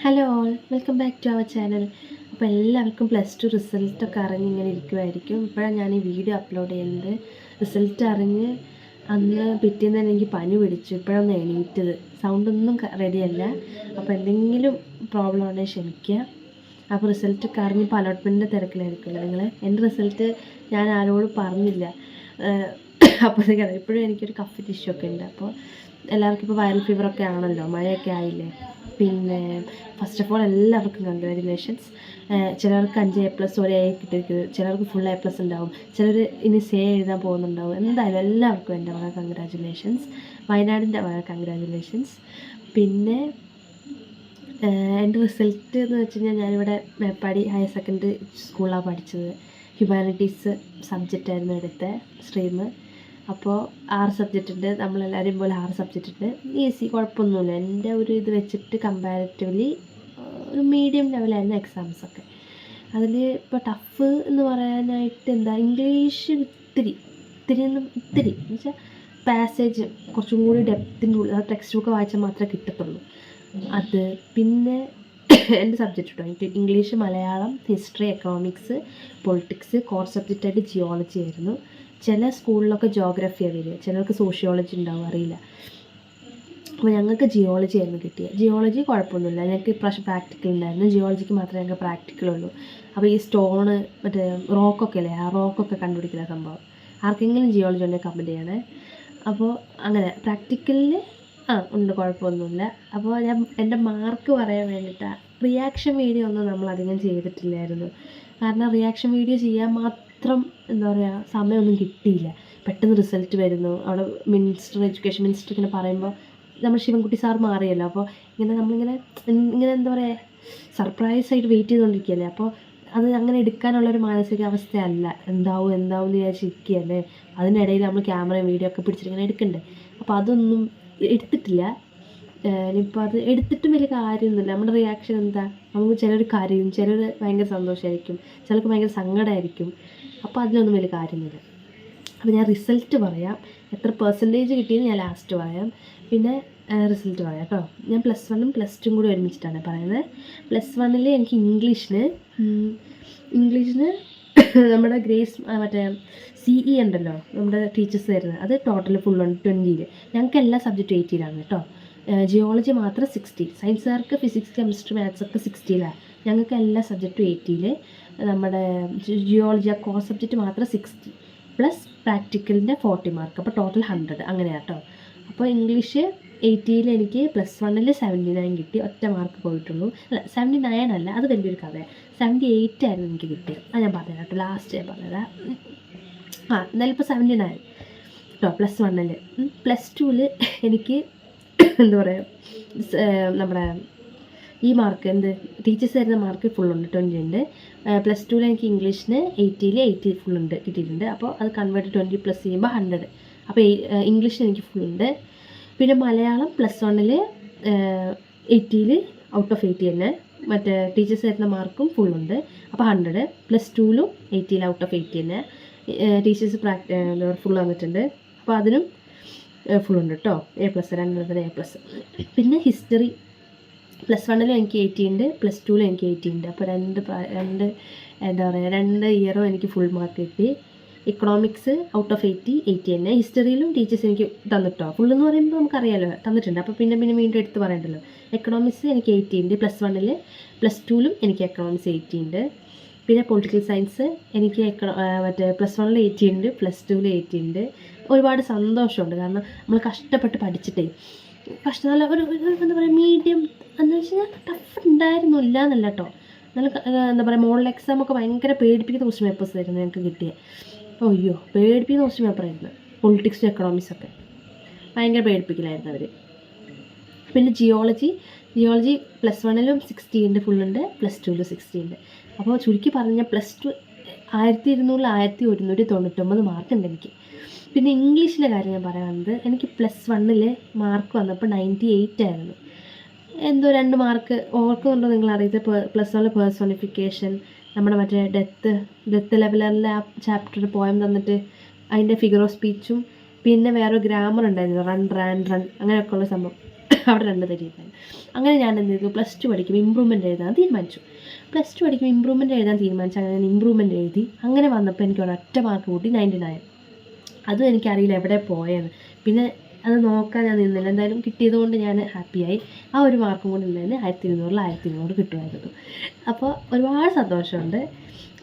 Hello all, welcome back to our channel. അപ്പോൾ എല്ലാവർക്കും +2 റിസൾട്ടൊക്കെ അറിഞ്ഞിങ്ങനെ ഇരിക്കുമായിരിക്കും. ഇപ്പോഴാണ് ഞാൻ ഈ വീഡിയോ അപ്ലോഡ് ചെയ്യുന്നത്. റിസൾട്ട് അറിഞ്ഞ് അന്ന് പിറ്റേന്ന് തന്നെ എനിക്ക് പനി പിടിച്ചു. ഇപ്പോഴൊന്ന് എണീറ്റത്. സൗണ്ടൊന്നും റെഡിയല്ല. അപ്പോൾ എന്തെങ്കിലും പ്രോബ്ലം ആണെങ്കിൽ ക്ഷമിക്കുക. അപ്പോൾ റിസൾട്ടൊക്കെ അറിഞ്ഞിപ്പോൾ അലോട്ട്മെൻറ്റിൻ്റെ തിരക്കിലായിരിക്കുമല്ലോ നിങ്ങൾ. എൻ്റെ റിസൾട്ട് ഞാൻ ആരോടും പറഞ്ഞില്ല. അപ്പോഴത്തേക്കാണ് ഇപ്പോഴും എനിക്കൊരു കഫ് ഇഷ്യൂ ഒക്കെ ഉണ്ട്. അപ്പോൾ എല്ലാവർക്കും ഇപ്പോൾ വൈറൽ ഫീവറൊക്കെ ആണല്ലോ, മഴയൊക്കെ ആയില്ലേ. പിന്നെ ഫസ്റ്റ് ഓഫ് ഓൾ എല്ലാവർക്കും കൺഗ്രാജുലേഷൻസ്. ചിലർക്ക് 5A+, 1A കിട്ടിയിരിക്കുന്നത്, ചിലർക്ക് ഫുൾ A+ ഉണ്ടാവും, ചിലർ ഇനി സേ എഴുതാൻ പോകുന്നുണ്ടാവും. എന്തായാലും എല്ലാവർക്കും എൻ്റെ വക കൺഗ്രാജുലേഷൻസ്. വയനാടിൻ്റെ വക കൺഗ്രാജുലേഷൻസ്. പിന്നെ എൻ്റെ റിസൾട്ട് എന്ന് വെച്ച് കഴിഞ്ഞാൽ ഞാനിവിടെ മേപ്പാടി ഹയർ സെക്കൻഡറി സ്കൂളിലാണ് പഠിച്ചത്. ഹ്യൂമാനിറ്റീസ് സബ്ജക്റ്റായിരുന്നു എടുത്ത സ്ട്രീം. അപ്പോൾ 6 സബ്ജക്റ്റ് ഉണ്ട്. നമ്മളെല്ലാവരും പോലെ 6 സബ്ജക്റ്റ് ഉണ്ട്. ഈസി, കുഴപ്പമൊന്നുമില്ല. എൻ്റെ ഒരു ഇത് വെച്ചിട്ട് കമ്പാരിറ്റീവ്ലി ഒരു മീഡിയം ലെവലായിരുന്നു എക്സാംസൊക്കെ. അതിൽ ഇപ്പോൾ ടഫ് എന്ന് പറയാനായിട്ട് ഇംഗ്ലീഷ് ഇത്തിരി എന്ന് വെച്ചാൽ പാസേജ് കുറച്ചും കൂടി ഡെപ്തിൻ്റെ ഉള്ളിൽ, അത് ടെക്സ്റ്റ് ബുക്ക് വായിച്ചാൽ മാത്രമേ കിട്ടത്തുള്ളൂ അത്. പിന്നെ എൻ്റെ സബ്ജക്റ്റ് കേട്ടോ, എനിക്ക് English, Malayalam, history, economics, politics, core സബ്ജക്റ്റായിട്ട് ജിയോളജി ആയിരുന്നു. ചില സ്കൂളിലൊക്കെ ജോഗ്രഫിയാണ് വരിക, ചിലർക്ക് സോഷ്യോളജി ഉണ്ടാവും, അറിയില്ല. അപ്പോൾ ഞങ്ങൾക്ക് ജിയോളജി ആയിരുന്നു കിട്ടിയത്. ജിയോളജി കുഴപ്പമൊന്നുമില്ല. ഞങ്ങൾക്ക് ഇപ്രാവശ്യം പ്രാക്ടിക്കൽ ഉണ്ടായിരുന്നു. ജിയോളജിക്ക് മാത്രമേ ഞങ്ങൾക്ക് പ്രാക്ടിക്കലുള്ളൂ. അപ്പോൾ ഈ സ്റ്റോണ് മറ്റേ റോക്കൊക്കെ അല്ലേ, ആ റോക്കൊക്കെ കണ്ടുപിടിക്കുന്ന സംഭവം. ആർക്കെങ്കിലും ജിയോളജി ഉണ്ടെങ്കിൽ കമൻറ്റ് ചെയ്യണേ. അപ്പോൾ അങ്ങനെ പ്രാക്ടിക്കലിൽ ഉണ്ട്, കുഴപ്പമൊന്നുമില്ല. അപ്പോൾ ഞാൻ എൻ്റെ മാർക്ക് പറയാൻ വേണ്ടിയിട്ടാണ്. റിയാക്ഷൻ വീഡിയോ ഒന്നും നമ്മളധികം ചെയ്തിട്ടില്ലായിരുന്നു. കാരണം റിയാക്ഷൻ വീഡിയോ ചെയ്യാൻ മാത്രം സമയമൊന്നും കിട്ടിയില്ല. പെട്ടെന്ന് റിസൾട്ട് വരുന്നു. അവിടെ എഡ്യൂക്കേഷൻ മിനിസ്റ്റർ ഇങ്ങനെ പറയുമ്പോൾ നമ്മൾ ശിവൻകുട്ടി സാർ മാറിയല്ലോ. അപ്പോൾ നമ്മളിങ്ങനെ സർപ്രൈസായിട്ട് വെയിറ്റ് ചെയ്തുകൊണ്ടിരിക്കുകയല്ലേ. അപ്പോൾ അത് അങ്ങനെ എടുക്കാനുള്ളൊരു മാനസികാവസ്ഥയല്ല. എന്താവും എന്ന് വിചാരിച്ചിരിക്കുകയല്ലേ. അതിനിടയിൽ നമ്മൾ ക്യാമറയും വീഡിയോ ഒക്കെ പിടിച്ചിട്ടിങ്ങനെ എടുക്കണ്ടേ. അപ്പോൾ അതൊന്നും എടുത്തിട്ടില്ല. ഇനിയിപ്പോൾ അത് എടുത്തിട്ടും വലിയ കാര്യമൊന്നുമില്ല. നമ്മുടെ റിയാക്ഷൻ നമുക്ക് ചിലർ കരയും, ചിലർ ഭയങ്കര സന്തോഷമായിരിക്കും, ചിലർക്ക് ഭയങ്കര സങ്കടമായിരിക്കും. അപ്പോൾ അതിലൊന്നും വലിയ കാര്യമൊന്നുമില്ല. അപ്പോൾ ഞാൻ റിസൾട്ട് പറയാം. എത്ര പെർസെൻറ്റേജ് കിട്ടിയെന്ന് ഞാൻ ലാസ്റ്റ് പറയാം. പിന്നെ റിസൾട്ട് പറയാം കേട്ടോ. ഞാൻ +1ഉം +2ഉം കൂടി ഒരുമിച്ചിട്ടാണ് പറയുന്നത്. +1 എനിക്ക് ഇംഗ്ലീഷിന് നമ്മുടെ ഗ്രേസ് മറ്റേ CE ഉണ്ടല്ലോ, നമ്മുടെ ടീച്ചേഴ്സ് തരുന്നത്, അത് ടോട്ടൽ ഫുൾ 20. ഞങ്ങൾക്ക് എല്ലാ സബ്ജക്റ്റും 80 കേട്ടോ. ജിയോളജി മാത്രം 60. സയൻസുകാർക്ക് ഫിസിക്സ്, കെമിസ്ട്രി, മാത്സ് ഒക്കെ 60. ഞങ്ങൾക്ക് എല്ലാ സബ്ജക്റ്റും 80. നമ്മുടെ ജിയോളജി ആ കോർ സബ്ജക്റ്റ് മാത്രം 60 പ്ലസ് പ്രാക്ടിക്കലിൻ്റെ 40 മാർക്ക്. അപ്പോൾ ടോട്ടൽ 100 അങ്ങനെയാണ് കേട്ടോ. അപ്പോൾ ഇംഗ്ലീഷ് 80 എനിക്ക് +1 79 കിട്ടി. ഒറ്റ മാർക്ക് പോയിട്ടുള്ളൂ. അല്ല, 79 അല്ല, അത് വലിയൊരു കഥയാണ്. 78 ആയിരുന്നു എനിക്ക് കിട്ടിയത്. അത് ഞാൻ പറഞ്ഞുതരാം കേട്ടോ, ലാസ്റ്റ് ഞാൻ പറഞ്ഞുതരാം. എന്നാലും ഇപ്പോൾ 79 കേട്ടോ +1. +2 എനിക്ക് നമ്മുടെ ഈ മാർക്ക് ടീച്ചേഴ്സ് തരുന്ന മാർക്ക് ഫുള്ളുണ്ട്, 20 ഉണ്ട്. +2 എനിക്ക് ഇംഗ്ലീഷിന് 80 ഫുള്ളുണ്ട് കിട്ടിയിട്ടുണ്ട്. അപ്പോൾ അത് കൺവേർട്ട് 20 പ്ലസ് ചെയ്യുമ്പോൾ 100. അപ്പോൾ ഇംഗ്ലീഷിന് എനിക്ക് ഫുള്ളുണ്ട്. പിന്നെ മലയാളം +1 80 ഔട്ട് ഓഫ് 80 തന്നെ. മറ്റേ ടീച്ചേഴ്സ് തരുന്ന മാർക്കും ഫുള്ളുണ്ട്. അപ്പോൾ 100. +2 80 ഔട്ട് ഓഫ് 80 തന്നെ. ടീച്ചേഴ്സ് ഫുൾ വന്നിട്ടുണ്ട്. അപ്പോൾ അതിനും ഫുള്ളുണ്ട് കേട്ടോ. A+, 2 A+. പിന്നെ ഹിസ്റ്ററി +1 എനിക്ക് 80 ഉണ്ട്, +2 എനിക്ക് 80 ഉണ്ട്. അപ്പോൾ രണ്ട് ഇയറും എനിക്ക് ഫുൾ മാർക്ക് കിട്ടി. എക്കണോമിക്സ് ഔട്ട് ഓഫ് 80 തന്നെ. ഹിസ്റ്ററിയിലും ടീച്ചേഴ്സ് എനിക്ക് തന്നിട്ടോ. ഫുള്ളെന്ന് പറയുമ്പോൾ നമുക്കറിയാമല്ലോ, തന്നിട്ടുണ്ട്. അപ്പോൾ പിന്നെ വീണ്ടും എടുത്ത് പറയണ്ടല്ലോ. എക്കണോമിക്സ് എനിക്ക് 80 ഉണ്ട് +1. +2 എനിക്ക് എക്കണോമിക്സ് 80 ഉണ്ട്. പിന്നെ പൊളിറ്റിക്കൽ സയൻസ് എനിക്ക് മറ്റേ +1 80 ഉണ്ട്, +2 80 ഉണ്ട്. ഒരുപാട് സന്തോഷമുണ്ട്. കാരണം നമ്മൾ കഷ്ടപ്പെട്ട് പഠിച്ചിട്ടേ, നല്ല ഒരു മീഡിയം എന്ന് വെച്ച് കഴിഞ്ഞാൽ ടഫ് ഉണ്ടായിരുന്നു, ഇല്ല എന്നല്ല കേട്ടോ. നല്ല മോഡൽ എക്സാമൊക്കെ ഭയങ്കര പേടിപ്പിക്കുന്ന ക്വസ്റ്റ്യൻ പേപ്പേഴ്സ് ആയിരുന്നു ഞങ്ങൾക്ക് കിട്ടിയത്. അയ്യോ, പേടിപ്പിക്കുന്ന ക്വസ്റ്റ്യൻ പേപ്പറായിരുന്നു. പൊളിറ്റിക്സും എക്കണോമിക്സൊക്കെ ഭയങ്കര പേടിപ്പിക്കലായിരുന്നു അവർ. പിന്നെ ജിയോളജി +1 60 ഉണ്ട്, ഫുള്ളുണ്ട്. +2 60 ഉണ്ട്. അപ്പോൾ ചുരുക്കി പറഞ്ഞാൽ +2 1200 1199 മാർക്കുണ്ട് എനിക്ക്. പിന്നെ ഇംഗ്ലീഷിലെ കാര്യം ഞാൻ പറയുന്നത്, എനിക്ക് +1 മാർക്ക് വന്നപ്പോൾ 98 ആയിരുന്നു. എന്തോ 2 മാർക്ക് ഓർക്കുന്നുണ്ടോ നിങ്ങൾ അറിയിച്ച +1 പേഴ്സോണിഫിക്കേഷൻ, നമ്മുടെ മറ്റേ ഡെത്ത് ലെവലിലെ ആ ചാപ്റ്റർ പോയം തന്നിട്ട് അതിൻ്റെ ഫിഗർ ഓഫ് സ്പീച്ചും, പിന്നെ വേറൊരു ഗ്രാമർ ഉണ്ടായിരുന്നു, റൺ അങ്ങനെയൊക്കെയുള്ള സംഭവം. അവിടെ 2 തരിയില്ലായിരുന്നു. അങ്ങനെ ഞാൻ എന്ത് ചെയ്തു, +2 പഠിക്കുമ്പോൾ ഇമ്പ്രൂവ്മെൻ്റ് എഴുതാൻ തീരുമാനിച്ചു. +2 പഠിക്കുമ്പോൾ ഇമ്പ്രൂവ്മെൻ്റ് എഴുതാൻ തീരുമാനിച്ചു. അങ്ങനെ ഞാൻ ഇമ്പ്രൂവ്മെൻ്റ് എഴുതി. അങ്ങനെ വന്നപ്പോൾ എനിക്ക് ഒരൊറ്റ മാർക്ക് കൂട്ടി 99. അതും എനിക്കറിയില്ല എവിടെ പോയെന്ന്. പിന്നെ അത് നോക്കാൻ ഞാൻ നിന്നില്ല. എന്തായാലും കിട്ടിയതുകൊണ്ട് ഞാൻ ഹാപ്പിയായി. ആ ഒരു മാർക്കും കൂടി ഉണ്ടെങ്കിൽ 1200 1200 കിട്ടുമായിരുന്നു. അപ്പോൾ ഒരുപാട് സന്തോഷമുണ്ട്.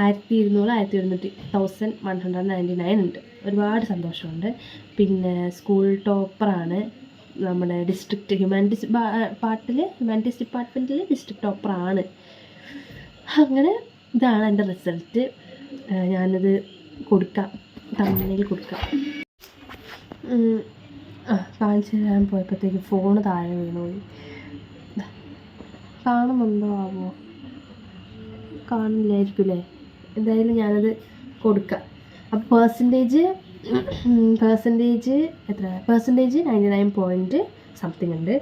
1200 1199 ഉണ്ട്. ഒരുപാട് സന്തോഷമുണ്ട്. പിന്നെ സ്കൂൾ ടോപ്പറാണ് നമ്മുടെ ഡിസ്ട്രിക്റ്റ് ഹ്യൂമാനിറ്റീസ് ഹ്യൂമാനിറ്റീസ് ഡിപ്പാർട്ട്മെൻറ്റിൽ ഡിസ്ട്രിക്റ്റ് ടോപ്പറാണ്. അങ്ങനെ ഇതാണ് എൻ്റെ റിസൾട്ട്. ഞാനത് കൊടുക്കാം, തമ്മിൽ കൊടുക്കാം. കാണിച്ചു തരാൻ പോയപ്പോഴത്തേക്ക് ഫോണ് താഴെ വീണുപോയി. കാണുന്നുണ്ടോ ആവോ? കാണില്ലായിരിക്കുമല്ലേ? എന്തായാലും ഞാനത് കൊടുക്കാം. അപ്പോൾ പെർസെൻറ്റേജ് എത്ര? പെർസെൻറ്റേജ് 99 പോയിൻറ്റ് സംതിങ് ഉണ്ട്.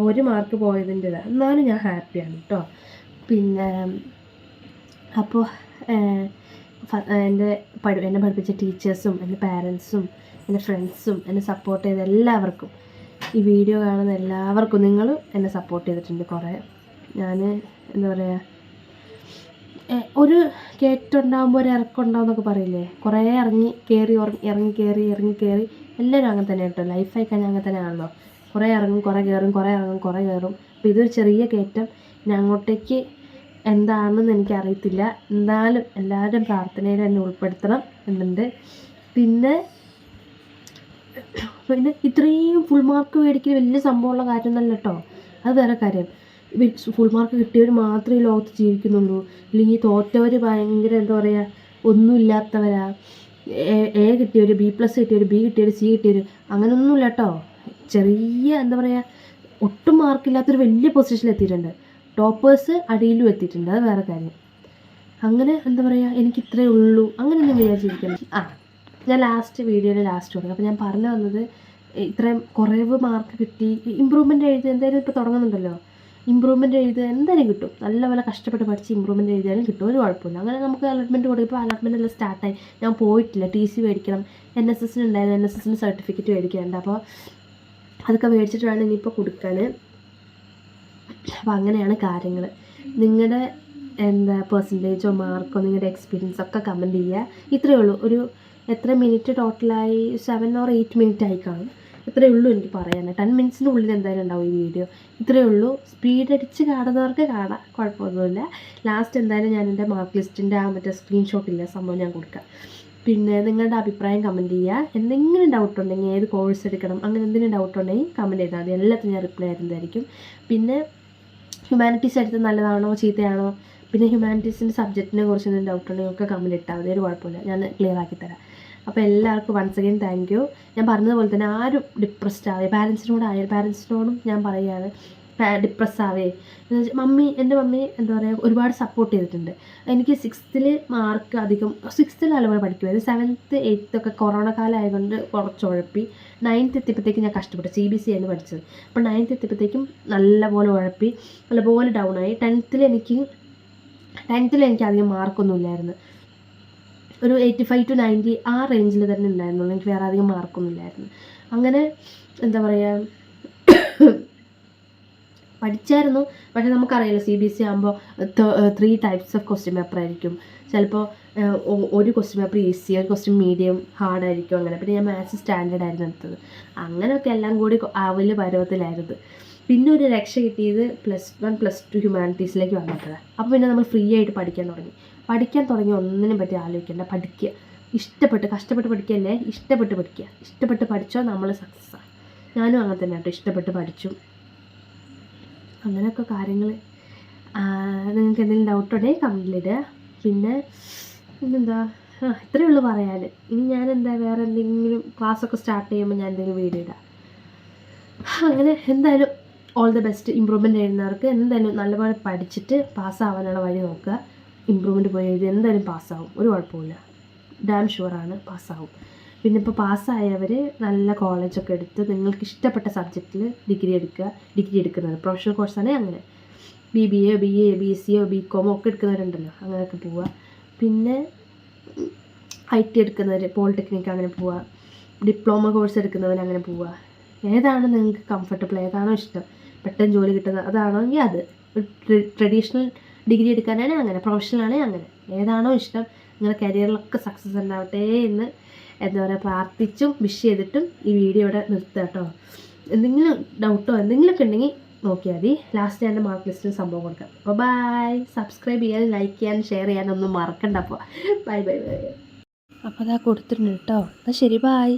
1 മാർക്ക് പോയതിൻ്റെതാണ്. എന്നാലും ഞാൻ ഹാപ്പിയാണ് കേട്ടോ. പിന്നെ അപ്പോൾ എന്നെ പഠിപ്പിച്ച ടീച്ചേഴ്സും എൻ്റെ പാരൻസും എൻ്റെ ഫ്രണ്ട്സും എന്നെ സപ്പോർട്ട് ചെയ്ത എല്ലാവർക്കും, ഈ വീഡിയോ കാണുന്ന എല്ലാവർക്കും, നിങ്ങളും എന്നെ സപ്പോർട്ട് ചെയ്തിട്ടുണ്ട് കുറേ. ഞാൻ എന്താ പറയുക, ഒരു കയറ്റമുണ്ടാകുമ്പോൾ ഒരു ഇറക്കമുണ്ടാവും എന്നൊക്കെ പറയില്ലേ, കുറേ ഇറങ്ങി കയറി എല്ലാവരും അങ്ങനെ തന്നെ കേട്ടോ. ലൈഫായി കഴിഞ്ഞാൽ അങ്ങനെ തന്നെയാണല്ലോ. കുറേ ഇറങ്ങും, കുറേ കയറും, കുറേ ഇറങ്ങും, കുറേ കയറും. അപ്പോൾ ഇതൊരു ചെറിയ കയറ്റം. ഇനി അങ്ങോട്ടേക്ക് എന്താണെന്ന് എനിക്കറിയത്തില്ല. എന്നാലും എല്ലാവരും പ്രാർത്ഥനയിൽ എന്നെ ഉൾപ്പെടുത്തണം എന്നുണ്ട്. പിന്നെ ഇത്രയും ഫുൾ മാർക്ക് മേടിക്കൽ വലിയ സംഭവമുള്ള കാര്യമൊന്നുമല്ല കേട്ടോ. അത് വേറെ കാര്യം. ഫുൾ മാർക്ക് കിട്ടിയവർ മാത്രമേ ലോകത്ത് ജീവിക്കുന്നുള്ളൂ. ഇല്ലെങ്കിൽ തോറ്റവർ ഭയങ്കര എന്താ പറയുക, ഒന്നുമില്ലാത്തവരാ. എ കിട്ടിയവർ, B+ കിട്ടിയവർ, B കിട്ടിയവർ, C കിട്ടിയവർ, അങ്ങനെയൊന്നുമില്ല കേട്ടോ. ചെറിയ എന്താ പറയുക, ഒട്ടും മാർക്കില്ലാത്തൊരു വലിയ പൊസിഷനിൽ എത്തിയിട്ടുണ്ട്. ടോപ്പേഴ്സ് അടിയിലും എത്തിയിട്ടുണ്ട്. അത് വേറെ കാര്യം. അങ്ങനെ എന്താ പറയുക, എനിക്ക് ഇത്രയേ ഉള്ളൂ അങ്ങനെയൊന്നും വിചാരിച്ചിരിക്കണം. ഞാൻ വീഡിയോയിൽ ലാസ്റ്റ് കൊടുക്കും. അപ്പോൾ ഞാൻ പറഞ്ഞു വന്നത്, ഇത്രയും കുറവ് മാർക്ക് കിട്ടി, ഇമ്പ്രൂവ്മെൻ്റ് എഴുതി എന്തായാലും ഇപ്പോൾ തുടങ്ങുന്നുണ്ടല്ലോ, ഇമ്പ്രൂവ്മെൻ്റ് എഴുതുക എന്തായാലും കിട്ടും. നല്ലപോലെ കഷ്ടപ്പെട്ട് പഠിച്ച് ഇമ്പ്രൂവ്മെൻ്റ് എഴുതിയാലും കിട്ടും, ഒരു കുഴപ്പമില്ല. അങ്ങനെ നമുക്ക് അലോട്ട്മെൻറ്റ് കൊടുക്കുമ്പോൾ അലോട്ട്മെൻ്റ് എല്ലാം സ്റ്റാർട്ടായി. ഞാൻ പോയിട്ടില്ല, TC മേടിക്കണം. NSS ഉണ്ടായിരുന്നു, NSS സർട്ടിഫിക്കറ്റ് മേടിക്കാനുണ്ട്. അപ്പോൾ അതൊക്കെ മേടിച്ചിട്ട് വേണം ഇനിയിപ്പോൾ കൊടുക്കാൻ. അപ്പോൾ അങ്ങനെയാണ് കാര്യങ്ങൾ. നിങ്ങളുടെ പെർസെൻറ്റേജോ മാർക്കോ നിങ്ങളുടെ എക്സ്പീരിയൻസ് ഒക്കെ കമൻറ്റ് ചെയ്യുക. ഇത്രയേ ഉള്ളൂ. ഒരു എത്ര മിനിറ്റ് ടോട്ടലായി? 7 or 8 മിനിറ്റ് ആയി കാണും. ഇത്രയേ ഉള്ളൂ എനിക്ക് പറയാൻ. 10 മിനിറ്റ്സിൻ്റെ ഉള്ളിൽ എന്തായാലും ഉണ്ടാവും ഈ വീഡിയോ. ഇത്രയേ ഉള്ളൂ. സ്പീഡ് അടിച്ച് കാണുന്നവർക്ക് കാണാം, കുഴപ്പമൊന്നുമില്ല. ലാസ്റ്റ് എന്തായാലും ഞാൻ എൻ്റെ മാർക്ക് ലിസ്റ്റിൻ്റെ മറ്റേ സ്ക്രീൻഷോട്ടില്ല സംഭവം ഞാൻ കൊടുക്കാം. പിന്നെ നിങ്ങളുടെ അഭിപ്രായം കമൻറ്റ് ചെയ്യുക. എന്തെങ്കിലും ഡൗട്ട് ഉണ്ടെങ്കിൽ, ഏത് കോഴ്സ് എടുക്കണം അങ്ങനെ എന്തെങ്കിലും ഡൗട്ട് ഉണ്ടെങ്കിൽ കമൻറ്റ് ചെയ്താൽ മതി. എല്ലാത്തിനും ഞാൻ റിപ്ലൈ തരുന്നതായിരിക്കും. പിന്നെ ഹ്യൂമാനിറ്റീസ് എടുത്ത് നല്ലതാണോ ചീത്തയാണോ, പിന്നെ ഹ്യൂമാനിറ്റീസിൻ്റെ സബ്ജക്റ്റിനെ കുറിച്ച് എന്തെങ്കിലും ഡൗട്ട് ഉണ്ടെങ്കിൽ ഒക്കെ കമൻറ്റ് ഇട്ടാൽ മതി, ഒരു കുഴപ്പമില്ല, ഞാൻ ക്ലിയർ ആക്കി തരാം. അപ്പോൾ എല്ലാവർക്കും വൺസ് അഗൈൻ താങ്ക് യു. ഞാൻ പറഞ്ഞതുപോലെ തന്നെ ആരും ഡിപ്രസ്ഡ് ആവേ, പാരൻസിനോടും ഞാൻ പറയുകയാണ്, ഡിപ്രസ് ആവേ. എൻ്റെ മമ്മി എന്താ പറയുക, ഒരുപാട് സപ്പോർട്ട് ചെയ്തിട്ടുണ്ട്. എനിക്ക് 6th മാർക്ക് അധികം, 6th നല്ലപോലെ പഠിക്കുമായിരുന്നു. 7th 8th ഒക്കെ കൊറോണ കാലം ആയതുകൊണ്ട് കുറച്ച് ഉഴപ്പി. 9th എത്തിയപ്പോഴത്തേക്കും ഞാൻ കഷ്ടപ്പെട്ടു, CBSE ആയിരുന്നു പഠിച്ചത്. അപ്പോൾ 9th എത്തിയപ്പോഴത്തേക്കും നല്ലപോലെ ഉഴപ്പി, നല്ലപോലെ ഡൗൺ ആയി. 10th എനിക്ക് അധികം മാർക്കൊന്നും ഇല്ലായിരുന്നു. ഒരു 85 to 90 ആ റേഞ്ചിൽ തന്നെ ഉണ്ടായിരുന്നുള്ളൂ. എനിക്ക് വേറെ അധികം മാർക്കൊന്നും ഇല്ലായിരുന്നു. അങ്ങനെ എന്താ പറയുക, പഠിച്ചായിരുന്നു. പക്ഷേ നമുക്കറിയാലോ CBSE ആകുമ്പോൾ 3 types ഓഫ് ക്വസ്റ്റ്യൻ പേപ്പർ ആയിരിക്കും. ചിലപ്പോൾ ഒരു ക്വസ്റ്റ്യൻ പേപ്പർ ഈസി, ഒരു ക്വസ്റ്റ്യൻ മീഡിയം, ഹാർഡായിരിക്കും. അങ്ങനെ പിന്നെ ഞാൻ മാത്സ് സ്റ്റാൻഡേർഡ് ആയിരുന്നു എടുത്തത്. അങ്ങനെയൊക്കെ എല്ലാം കൂടി ആവല് പരുവത്തിലായിരുന്നു. പിന്നെ ഒരു രക്ഷ കിട്ടിയത് +1 +2 ഹ്യൂമാനിറ്റീസിലേക്ക് വന്നിട്ടാണ്. അപ്പോൾ പിന്നെ നമ്മൾ ഫ്രീ ആയിട്ട് പഠിക്കാൻ തുടങ്ങി. ഒന്നിനും പറ്റി ആലോചിക്കേണ്ട, പഠിക്കുക. കഷ്ടപ്പെട്ട് പഠിക്കല്ലേ, ഇഷ്ടപ്പെട്ട് പഠിച്ചോ നമ്മൾ സക്സസ്സാണ്. ഞാനും അങ്ങനെ തന്നെ കേട്ടോ, ഇഷ്ടപ്പെട്ട് പഠിച്ചു. അങ്ങനെയൊക്കെ കാര്യങ്ങൾ. നിങ്ങൾക്ക് എന്തെങ്കിലും ഡൗട്ട് ഉണ്ടെങ്കിൽ കമൻറ്റിലിടുക. പിന്നെ പിന്നെന്താ, ഇത്രയേ ഉള്ളൂ പറയാൻ. ഇനി ഞാനെന്താ വേറെ എന്തെങ്കിലും ക്ലാസ്സൊക്കെ സ്റ്റാർട്ട് ചെയ്യുമ്പോൾ ഞാൻ എന്തെങ്കിലും വീഡിയോ ഇടാം. അങ്ങനെ എന്തായാലും ഓൾ ദ ബെസ്റ്റ്. ഇമ്പ്രൂവ്മെൻറ്റ് എഴുതുന്നവർക്ക് എന്തായാലും നല്ലപോലെ പഠിച്ചിട്ട് പാസ്സാവാനുള്ള വഴി നോക്കുക. ഇമ്പ്രൂവ്മെൻറ്റ് പോയി എഴുതി എന്തായാലും പാസ്സാവും, ഒരു കുഴപ്പമില്ല, ഡാം ഷുവറാണ് പാസ്സാവും. പിന്നെ ഇപ്പോൾ പാസ്സായവർ നല്ല കോളേജൊക്കെ എടുത്ത് നിങ്ങൾക്ക് ഇഷ്ടപ്പെട്ട സബ്ജക്റ്റിൽ ഡിഗ്രി എടുക്കുന്നത് പ്രൊഫഷണൽ കോഴ്സാണെങ്കിൽ അങ്ങനെ BBA BA BCO BCom ഒക്കെ എടുക്കുന്നവരുണ്ടല്ലോ, അങ്ങനെയൊക്കെ പോവുക. പിന്നെ IT എടുക്കുന്നവർ പോളിടെക്നിക്ക് അങ്ങനെ പോവുക. ഡിപ്ലോമ കോഴ്സ് എടുക്കുന്നവർ അങ്ങനെ പോവുക. ഏതാണ് നിങ്ങൾക്ക് കംഫർട്ടബിൾ, ഏതാണോ ഇഷ്ടം, പെട്ടെന്ന് ജോലി കിട്ടുന്നത് അതാണോ എങ്കിൽ അത്. ട്രഡീഷണൽ ഡിഗ്രി എടുക്കാനാണെങ്കിൽ അങ്ങനെ, പ്രൊഫഷണൽ ആണെങ്കിൽ അങ്ങനെ, ഏതാണോ ഇഷ്ടം. നിങ്ങളുടെ കരിയറിലൊക്കെ സക്സസ് ഉണ്ടാവട്ടെ എന്ന് എന്താ പറയുക പ്രാർത്ഥിച്ചും വിഷ് ചെയ്തിട്ടും ഈ വീഡിയോ ഇവിടെ നിർത്തുക കേട്ടോ. എന്തെങ്കിലും ഡൗട്ടോ എന്തെങ്കിലുമൊക്കെ ഉണ്ടെങ്കിൽ നോക്കിയാൽ മതി. ലാസ്റ്റ് ഞാൻ എൻ്റെ മാർക്ക് ലിസ്റ്റിൽ സംഭവം കൊടുക്കാം. അപ്പോൾ ബൈ. സബ്സ്ക്രൈബ് ചെയ്യാനും ലൈക്ക് ചെയ്യാനും ഷെയർ ചെയ്യാനൊന്നും മറക്കണ്ട. അപ്പോൾ ബൈ ബൈ ബൈ. അപ്പോൾ അതാ കൊടുത്തിട്ടുണ്ട് കേട്ടോ. എന്നാൽ ശരി, ബൈ.